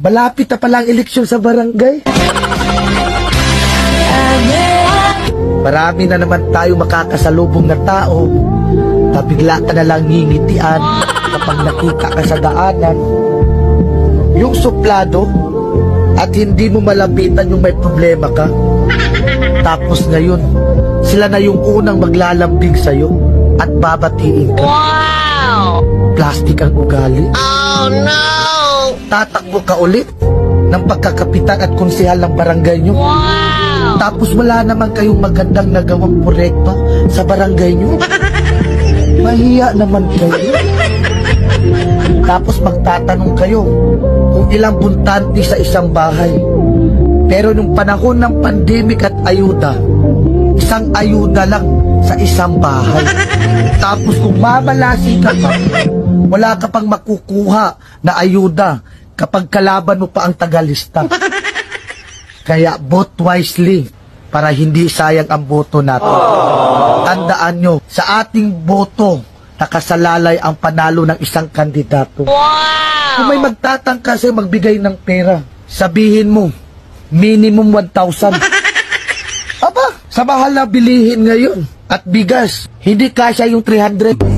Malapit na palang eleksyon sa barangay. Marami na naman tayo makakasalubong na tao na bigla ka na lang ngingitian kapag nakita ka sa daanan. Yung suplado at hindi mo malapitan yung may problema ka. Tapos ngayon, sila na yung unang maglalambing sa'yo at babatiin ka. Wow! Plastic ang ugali. Oh no! Tatakbo ka ulit ng pagkakapitan at konsehal ng barangay nyo. Wow! Tapos wala naman kayong magandang nagawang proyekto sa barangay nyo. Mahiya naman kayo. Tapos magtatanong kayo kung ilang buntante sa isang bahay. Pero nung panahon ng pandemic at ayuda, isang ayuda lang sa isang bahay. Tapos kung mamalasi ka pa, wala ka pang makukuha na ayuda kapag kalaban mo pa ang tagalista. Kaya vote wisely para hindi sayang ang boto natin. Tandaan nyo, sa ating boto, nakasalalay ang panalo ng isang kandidato. Wow! Kung may magtatangka sa'yo magbigay ng pera, sabihin mo, minimum 1,000. Aba, sa mahal na bilihin ngayon at bigas, hindi kasya yung 300.